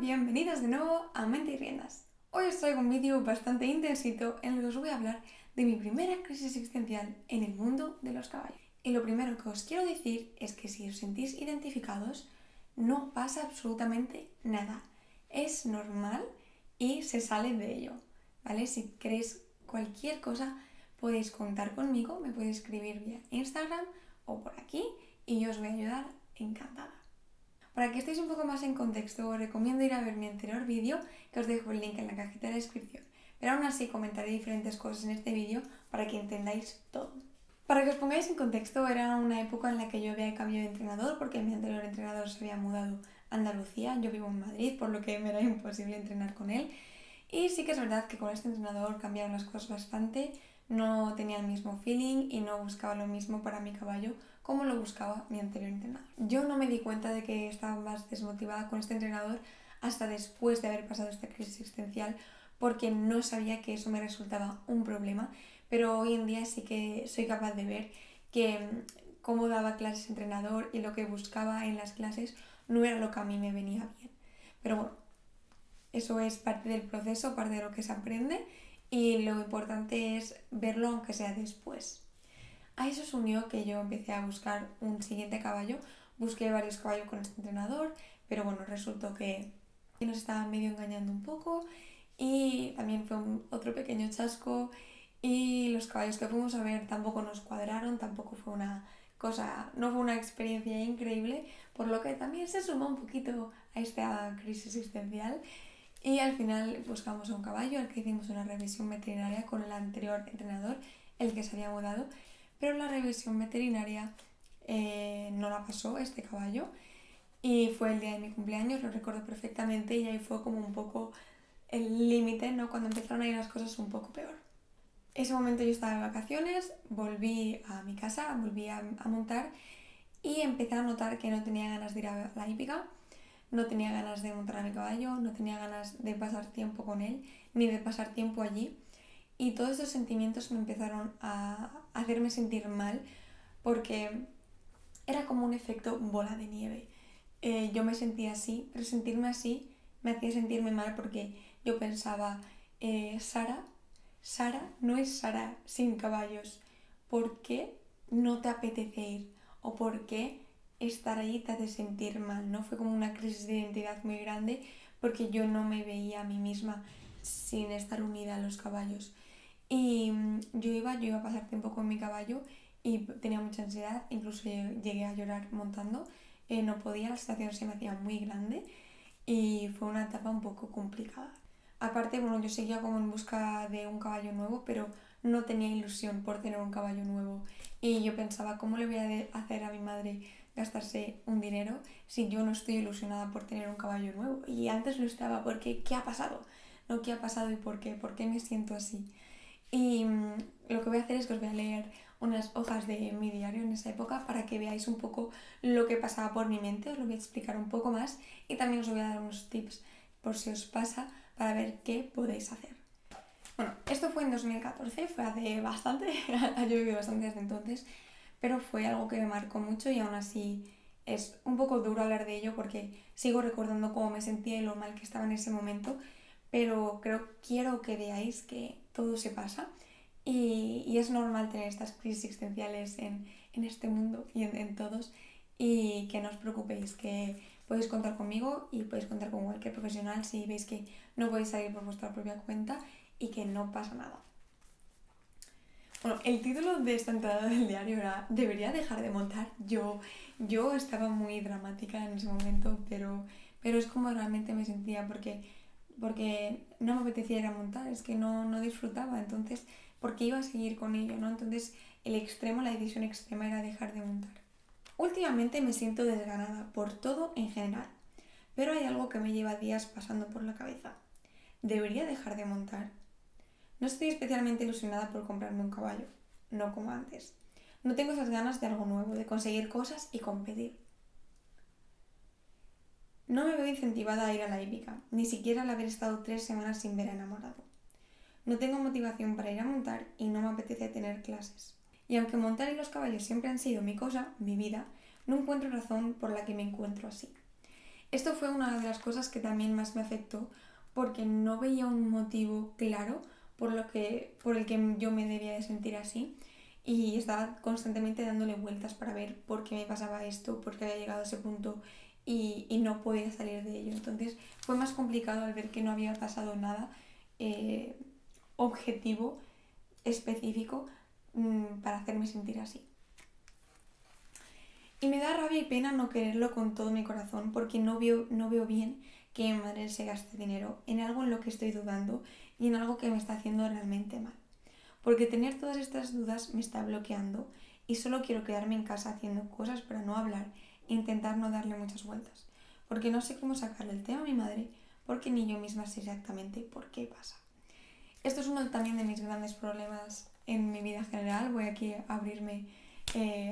Bienvenidos de nuevo a Mente y Riendas. Hoy os traigo un vídeo bastante intensito en el que os voy a hablar de mi primera crisis existencial en el mundo de los caballos. Y lo primero que os quiero decir es que si os sentís identificados, no pasa absolutamente nada. Es normal y se sale de ello, ¿vale? Si queréis cualquier cosa, podéis contar conmigo, me podéis escribir vía Instagram o por aquí y yo os voy a ayudar encantada. Para que estéis un poco más en contexto, os recomiendo ir a ver mi anterior vídeo, que os dejo el link en la cajita de descripción. Pero aún así comentaré diferentes cosas en este vídeo para que entendáis todo. Para que os pongáis en contexto, era una época en la que yo había cambiado de entrenador porque mi anterior entrenador se había mudado a Andalucía. Yo vivo en Madrid, por lo que me era imposible entrenar con él. Y sí que es verdad que con este entrenador cambiaron las cosas bastante, no tenía el mismo feeling y no buscaba lo mismo para mi caballo como lo buscaba mi anterior entrenador. Yo no me di cuenta de que estaba más desmotivada con este entrenador hasta después de haber pasado esta crisis existencial, porque no sabía que eso me resultaba un problema, pero hoy en día sí que soy capaz de ver que cómo daba clases entrenador y lo que buscaba en las clases no era lo que a mí me venía bien. Pero bueno, eso es parte del proceso, parte de lo que se aprende y lo importante es verlo aunque sea después. A eso se unió que yo empecé a buscar un siguiente caballo, busqué varios caballos con este entrenador, pero bueno, resultó que nos estaba medio engañando un poco y también fue otro pequeño chasco y los caballos que fuimos a ver tampoco nos cuadraron, tampoco fue una cosa, no fue una experiencia increíble, por lo que también se sumó un poquito a esta crisis existencial. Y al final buscamos a un caballo al que hicimos una revisión veterinaria con el anterior entrenador, el que se había mudado, pero la revisión veterinaria no la pasó este caballo y fue el día de mi cumpleaños, lo recuerdo perfectamente y ahí fue como un poco el límite, ¿no? Cuando empezaron a ir las cosas un poco peor. Ese momento yo estaba de vacaciones, volví a mi casa, volví a montar y empecé a notar que no tenía ganas de ir a la hípica. No tenía ganas de montar a mi caballo, no tenía ganas de pasar tiempo con él, ni de pasar tiempo allí. Y todos esos sentimientos me empezaron a hacerme sentir mal porque era como un efecto bola de nieve. Yo me sentía así, pero sentirme así me hacía sentirme mal porque yo pensaba, Sara no es Sara sin caballos. ¿Por qué no te apetece ir? ¿O por qué estar ahí te hace sentir mal? ¿No? Fue como una crisis de identidad muy grande porque yo no me veía a mí misma sin estar unida a los caballos. Y yo iba a pasar tiempo con mi caballo y tenía mucha ansiedad, incluso llegué a llorar montando, no podía, la situación se me hacía muy grande y fue una etapa un poco complicada. Aparte, bueno, yo seguía como en busca de un caballo nuevo, pero no tenía ilusión por tener un caballo nuevo y yo pensaba, ¿cómo le voy a hacer a mi madre gastarse un dinero si yo no estoy ilusionada por tener un caballo nuevo? Y antes lo estaba, porque ¿qué ha pasado? ¿No? ¿Qué ha pasado y por qué? ¿Por qué me siento así? Y lo que voy a hacer es que os voy a leer unas hojas de mi diario en esa época para que veáis un poco lo que pasaba por mi mente, os lo voy a explicar un poco más y también os voy a dar unos tips por si os pasa para ver qué podéis hacer. Bueno, esto fue en 2014, fue hace bastante, ha llovido bastante desde entonces, pero fue algo que me marcó mucho y aún así es un poco duro hablar de ello porque sigo recordando cómo me sentía y lo mal que estaba en ese momento, pero quiero que veáis que todo se pasa y es normal tener estas crisis existenciales en este mundo y en todos y que no os preocupéis, que podéis contar conmigo y podéis contar con cualquier profesional si veis que no podéis salir por vuestra propia cuenta y que no pasa nada. Bueno, el título de esta entrada del diario era ¿Debería dejar de montar? Yo estaba muy dramática en ese momento, pero es como realmente me sentía porque no me apetecía ir a montar, es que no disfrutaba, entonces, porque iba a seguir con ello, ¿no? Entonces, la decisión extrema era dejar de montar. Últimamente me siento desganada por todo en general, pero hay algo que me lleva días pasando por la cabeza. ¿Debería dejar de montar? No estoy especialmente ilusionada por comprarme un caballo, no como antes. No tengo esas ganas de algo nuevo, de conseguir cosas y competir. No me veo incentivada a ir a la hípica, ni siquiera al haber estado 3 semanas sin ver a enamorado. No tengo motivación para ir a montar y no me apetece tener clases. Y aunque montar y los caballos siempre han sido mi cosa, mi vida, no encuentro razón por la que me encuentro así. Esto fue una de las cosas que también más me afectó porque no veía un motivo claro por el que yo me debía de sentir así y estaba constantemente dándole vueltas para ver por qué me pasaba esto, por qué había llegado a ese punto y no podía salir de ello. Entonces fue más complicado al ver que no había pasado nada objetivo, específico, para hacerme sentir así. Y me da rabia y pena no quererlo con todo mi corazón porque no veo bien que mi madre se gaste dinero en algo en lo que estoy dudando y en algo que me está haciendo realmente mal. Porque tener todas estas dudas me está bloqueando y solo quiero quedarme en casa haciendo cosas para no hablar e intentar no darle muchas vueltas. Porque no sé cómo sacarle el tema a mi madre porque ni yo misma sé exactamente por qué pasa. Esto es uno también de mis grandes problemas en mi vida general. Voy aquí a abrirme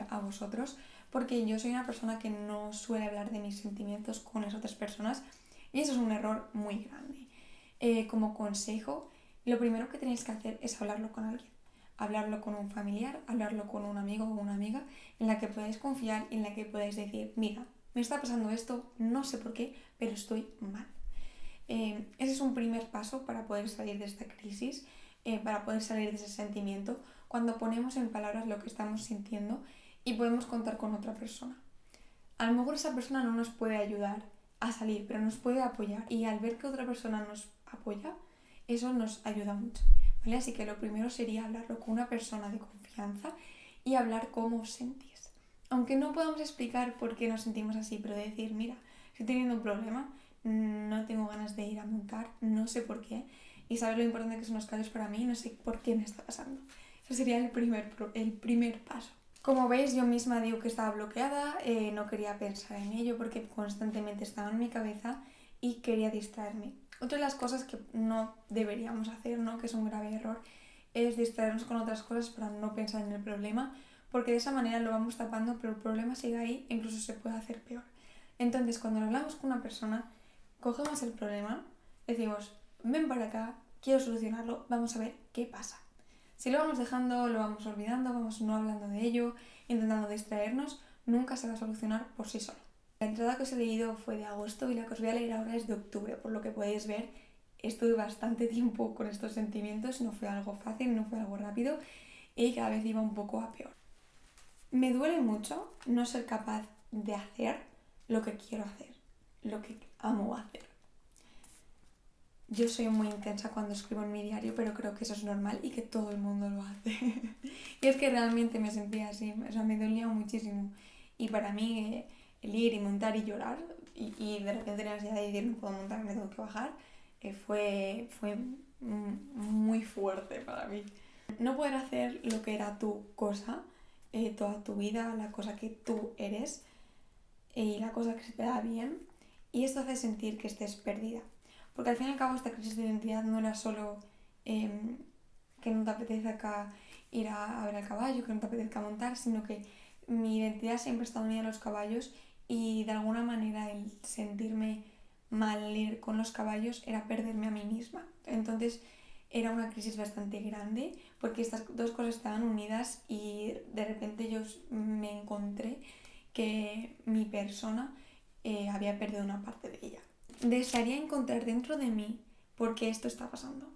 a vosotros porque yo soy una persona que no suele hablar de mis sentimientos con las otras personas y eso es un error muy grande. Como consejo, lo primero que tenéis que hacer es hablarlo con alguien. Hablarlo con un familiar, hablarlo con un amigo o una amiga en la que podáis confiar y en la que podáis decir, mira, me está pasando esto, no sé por qué, pero estoy mal. Ese es un primer paso para poder salir de esta crisis, para poder salir de ese sentimiento, cuando ponemos en palabras lo que estamos sintiendo y podemos contar con otra persona. A lo mejor esa persona no nos puede ayudar a salir, pero nos puede apoyar y al ver que otra persona nos apoya, eso nos ayuda mucho, ¿vale? Así que lo primero sería hablarlo con una persona de confianza y hablar cómo os sentís. Aunque no podamos explicar por qué nos sentimos así, pero decir, mira, estoy teniendo un problema, no tengo ganas de ir a montar, no sé por qué, y sabes lo importante que son los callos para mí, no sé por qué me está pasando. Ese sería el primer paso. Como veis, yo misma digo que estaba bloqueada, no quería pensar en ello porque constantemente estaba en mi cabeza y quería distraerme. Otra de las cosas que no deberíamos hacer, ¿no? Que es un grave error, es distraernos con otras cosas para no pensar en el problema, porque de esa manera lo vamos tapando, pero el problema sigue ahí e incluso se puede hacer peor. Entonces, cuando hablamos con una persona, cogemos el problema, decimos, ven para acá, quiero solucionarlo, vamos a ver qué pasa. Si lo vamos dejando, lo vamos olvidando, vamos no hablando de ello, intentando distraernos, nunca se va a solucionar por sí solo. La entrada que os he leído fue de agosto y la que os voy a leer ahora es de octubre, por lo que podéis ver, estuve bastante tiempo con estos sentimientos, no fue algo fácil, no fue algo rápido y cada vez iba un poco a peor. Me duele mucho no ser capaz de hacer lo que quiero hacer, lo que amo hacer. Yo soy muy intensa cuando escribo en mi diario, pero creo que eso es normal y que todo el mundo lo hace. Y es que realmente me sentía así, o sea, me dolía muchísimo. Y para mí el ir y montar y llorar y de repente la ansiedad de decir no puedo montar, me tengo que bajar, fue muy fuerte para mí. No poder hacer lo que era tu cosa, toda tu vida, la cosa que tú eres y la cosa que se te da bien, y esto hace sentir que estés perdida. Porque al fin y al cabo esta crisis de identidad no era solo que no te apetezca ir a ver al caballo, que no te apetezca montar, sino que mi identidad siempre está unida a los caballos y de alguna manera el sentirme mal al ir con los caballos era perderme a mí misma. Entonces era una crisis bastante grande porque estas dos cosas estaban unidas y de repente yo me encontré que mi persona había perdido una parte de ella. Desearía encontrar dentro de mí por qué esto está pasando.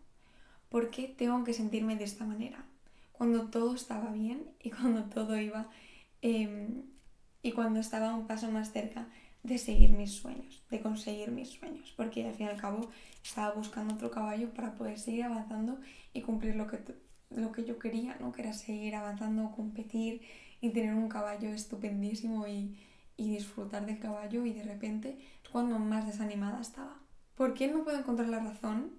¿Por qué tengo que sentirme de esta manera? Cuando todo estaba bien y cuando todo iba y cuando estaba un paso más cerca de seguir mis sueños, de conseguir mis sueños, porque al fin y al cabo estaba buscando otro caballo para poder seguir avanzando y cumplir lo que yo quería, ¿no? Que era seguir avanzando, competir y tener un caballo estupendísimo y disfrutar del caballo, y de repente es cuando más desanimada estaba. ¿Por qué no puedo encontrar la razón?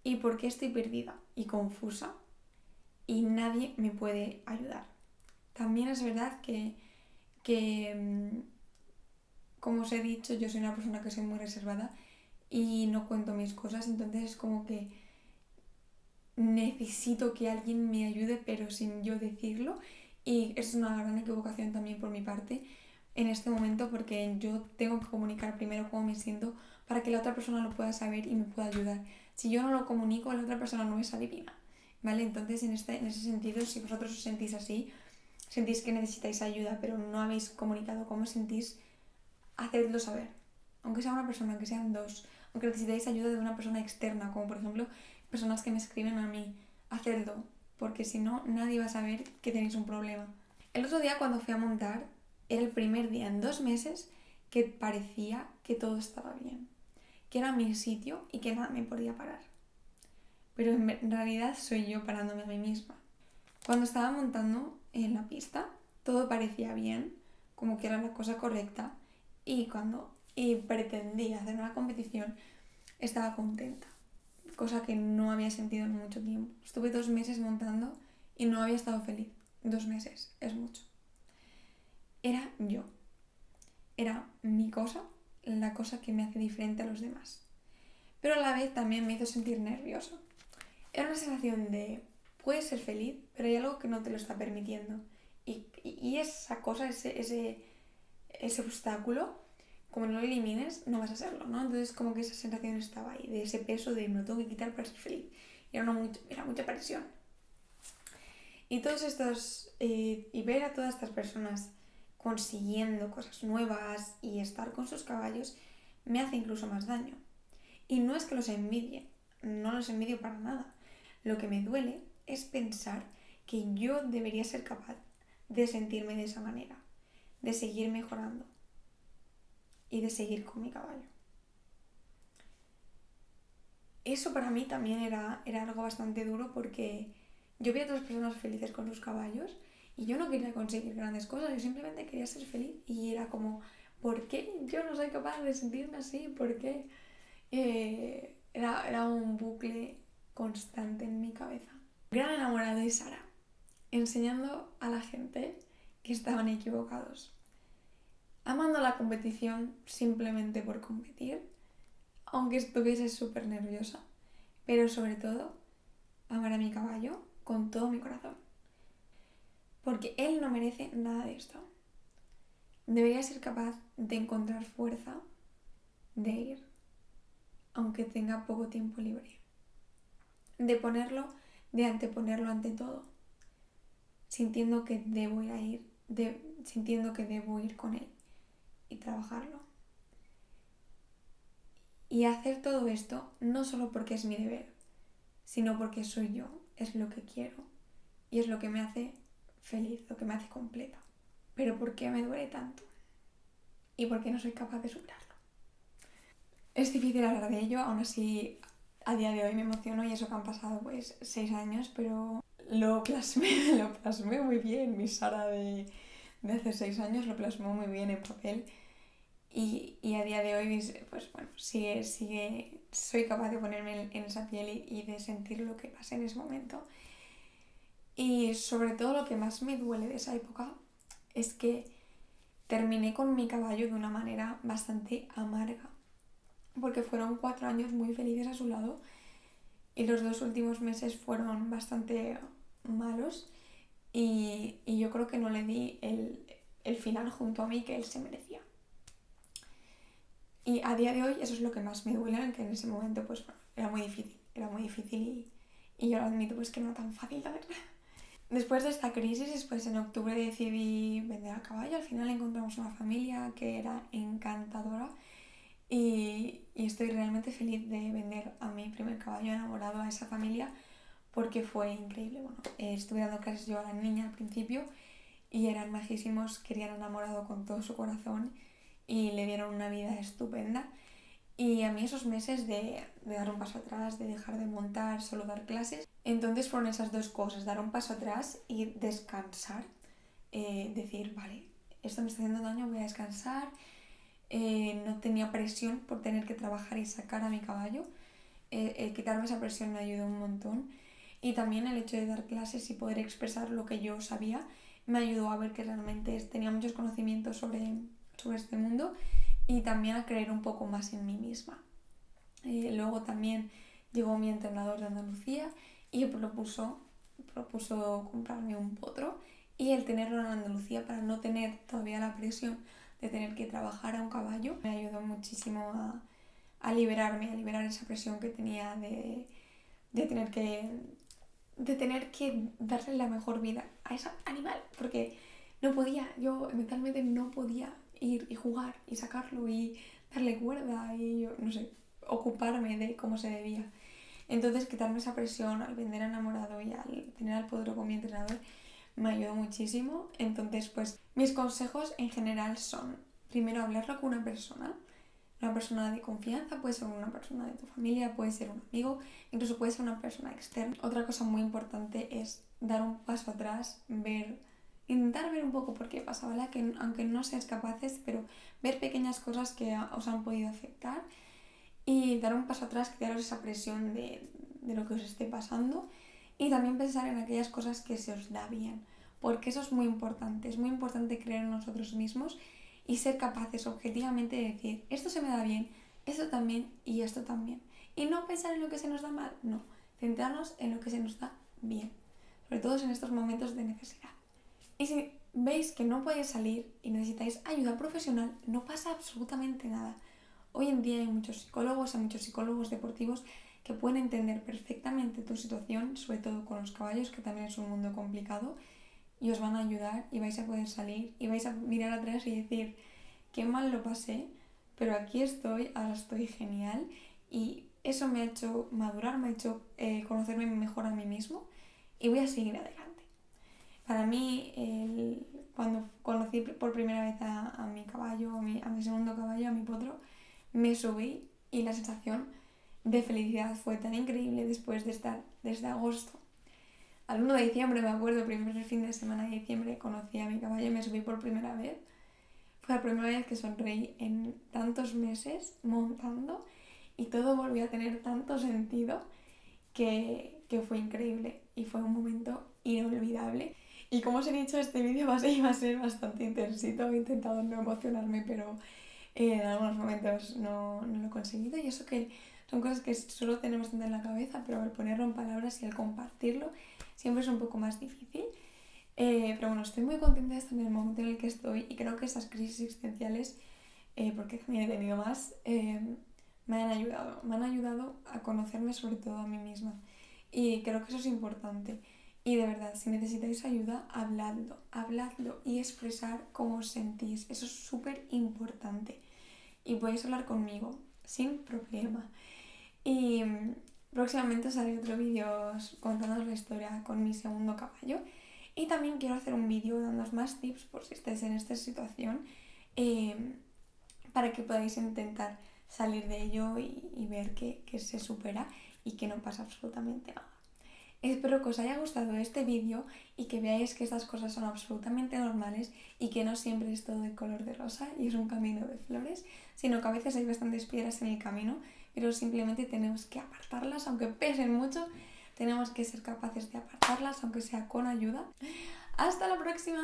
¿Y por qué estoy perdida y confusa? Y nadie me puede ayudar. También es verdad que como os he dicho, yo soy una persona que soy muy reservada y no cuento mis cosas, entonces es como que necesito que alguien me ayude pero sin yo decirlo, y es una gran equivocación también por mi parte en este momento porque yo tengo que comunicar primero cómo me siento para que la otra persona lo pueda saber y me pueda ayudar. Si yo no lo comunico, la otra persona no es adivina, ¿vale? Entonces en ese sentido, si vosotros os sentís así, sentís que necesitáis ayuda pero no habéis comunicado cómo sentís, hacedlo saber. aunque sea una persona, aunque sean dos, aunque necesitéis ayuda de una persona externa, como por ejemplo personas que me escriben a mí, hacedlo, porque si no, nadie va a saber que tenéis un problema. El otro día cuando fui a montar, era el primer día en 2 meses que parecía que todo estaba bien, que era mi sitio y que nada me podía parar. Pero en realidad soy yo parándome a mí misma. Cuando estaba montando en la pista, todo parecía bien, como que era la cosa correcta, y cuando pretendía hacer una competición, estaba contenta, cosa que no había sentido en mucho tiempo. Estuve 2 meses montando y no había estado feliz. 2 meses, es mucho. Era yo. Era mi cosa, la cosa que me hace diferente a los demás. Pero a la vez también me hizo sentir nerviosa. Era una sensación de, puedes ser feliz, pero hay algo que no te lo está permitiendo. Y esa cosa, ese obstáculo, como no lo elimines, no vas a serlo, ¿no? Entonces como que esa sensación estaba ahí, de ese peso de me lo tengo que quitar para ser feliz. Y era mucha presión. Y todos estos, y ver a todas estas personas consiguiendo cosas nuevas y estar con sus caballos, me hace incluso más daño. Y no es que los envidie, no los envidio para nada. Lo que me duele es pensar que yo debería ser capaz de sentirme de esa manera, de seguir mejorando y de seguir con mi caballo. Eso para mí también era algo bastante duro porque yo veía a otras personas felices con sus caballos y yo no quería conseguir grandes cosas, yo simplemente quería ser feliz y era como, ¿por qué yo no soy capaz de sentirme así? ¿Por qué? Era un bucle constante en mi cabeza. Gran enamorado de Sara, enseñando a la gente que estaban equivocados. Amando la competición simplemente por competir, aunque estuviese súper nerviosa, pero sobre todo, amar a mi caballo con todo mi corazón. Porque él no merece nada de esto. Debería ser capaz de encontrar fuerza, de ir, aunque tenga poco tiempo libre. De anteponerlo ante todo, sintiendo que debo sintiendo que debo ir con él y trabajarlo. Y hacer todo esto no solo porque es mi deber, sino porque soy yo, es lo que quiero y es lo que me hace feliz, lo que me hace completa. Pero ¿por qué me duele tanto? ¿Y por qué no soy capaz de superarlo? Es difícil hablar de ello, aún así a día de hoy me emociono y eso que han pasado pues 6 años, pero lo plasmé muy bien. Mi Sara de hace 6 años lo plasmó muy bien en papel y a día de hoy pues bueno, soy capaz de ponerme en esa piel y de sentir lo que pasa en ese momento. Y sobre todo lo que más me duele de esa época es que terminé con mi caballo de una manera bastante amarga, porque fueron 4 años muy felices a su lado y los 2 últimos meses fueron bastante malos y yo creo que no le di el final junto a mí que él se merecía. Y a día de hoy eso es lo que más me duele, que en ese momento pues bueno, era muy difícil y yo lo admito pues que no era tan fácil, la verdad. Después de esta crisis, pues en octubre decidí vender a caballo. Al final encontramos una familia que era encantadora y estoy realmente feliz de vender a mi primer caballo enamorado a esa familia porque fue increíble. Bueno, estuve dando clases yo a la niña al principio y eran majísimos, querían enamorado con todo su corazón y le dieron una vida estupenda. Y a mí esos meses de dar un paso atrás, de dejar de montar, solo dar clases, entonces fueron esas dos cosas, dar un paso atrás y descansar, decir, vale, esto me está haciendo daño, voy a descansar, no tenía presión por tener que trabajar y sacar a mi caballo, quitarme esa presión me ayudó un montón y también el hecho de dar clases y poder expresar lo que yo sabía me ayudó a ver que realmente tenía muchos conocimientos sobre este mundo y también a creer un poco más en mí misma. Luego también llegó mi entrenador de Andalucía y propuso comprarme un potro y el tenerlo en Andalucía para no tener todavía la presión de tener que trabajar a un caballo me ayudó muchísimo a liberar esa presión que tenía de tener que darle la mejor vida a ese animal, porque no podía, yo mentalmente no podía ir y jugar y sacarlo y darle cuerda y yo, no sé, ocuparme de cómo se debía. Entonces quitarme esa presión al vender a enamorado y al tener al Podro como mi entrenador me ayudó muchísimo. Entonces pues mis consejos en general son, primero hablarlo con una persona de confianza, puede ser una persona de tu familia, puede ser un amigo, incluso puede ser una persona externa. Otra cosa muy importante es dar un paso atrás, intentar ver un poco por qué pasa, ¿vale? Que aunque no seas capaces, pero ver pequeñas cosas que os han podido afectar y dar un paso atrás, quitaros esa presión de lo que os esté pasando y también pensar en aquellas cosas que se os da bien, porque eso es muy importante creer en nosotros mismos y ser capaces objetivamente de decir, esto se me da bien, esto también y esto también. Y no pensar en lo que se nos da mal, no, centrarnos en lo que se nos da bien, sobre todo en estos momentos de necesidad. Y si veis que no podéis salir y necesitáis ayuda profesional, no pasa absolutamente nada. Hoy en día hay muchos psicólogos deportivos que pueden entender perfectamente tu situación, sobre todo con los caballos, que también es un mundo complicado, y os van a ayudar y vais a poder salir y vais a mirar atrás y decir, qué mal lo pasé, pero aquí estoy, ahora estoy genial y eso me ha hecho madurar, me ha hecho conocerme mejor a mí mismo y voy a seguir adelante. Para mí, cuando conocí por primera vez a mi caballo, a mi segundo caballo, a mi potro, me subí y la sensación de felicidad fue tan increíble después de estar desde agosto. Al 1 de diciembre, me acuerdo, el primer fin de semana de diciembre, conocí a mi caballo y me subí por primera vez. Fue la primera vez que sonreí en tantos meses montando y todo volvió a tener tanto sentido que fue increíble y fue un momento inolvidable. Y como os he dicho, este vídeo iba a ser bastante intensito, he intentado no emocionarme, pero en algunos momentos no lo he conseguido y eso que son cosas que solo tenemos bastante en la cabeza, pero al ponerlo en palabras y al compartirlo siempre es un poco más difícil. Pero bueno, estoy muy contenta de estar en el momento en el que estoy y creo que esas crisis existenciales, porque también he tenido más, me han ayudado a conocerme sobre todo a mí misma y creo que eso es importante. Y de verdad, si necesitáis ayuda, habladlo y expresar cómo os sentís, eso es súper importante y podéis hablar conmigo sin problema. Y próximamente os haré otro vídeo contándoos la historia con mi segundo caballo. Y también quiero hacer un vídeo dándoos más tips por si estáis en esta situación para que podáis intentar salir de ello y ver que se supera y que no pasa absolutamente nada. Espero que os haya gustado este vídeo y que veáis que estas cosas son absolutamente normales y que no siempre es todo de color de rosa y es un camino de flores, sino que a veces hay bastantes piedras en el camino, pero simplemente tenemos que apartarlas, aunque pesen mucho, tenemos que ser capaces de apartarlas, aunque sea con ayuda. ¡Hasta la próxima!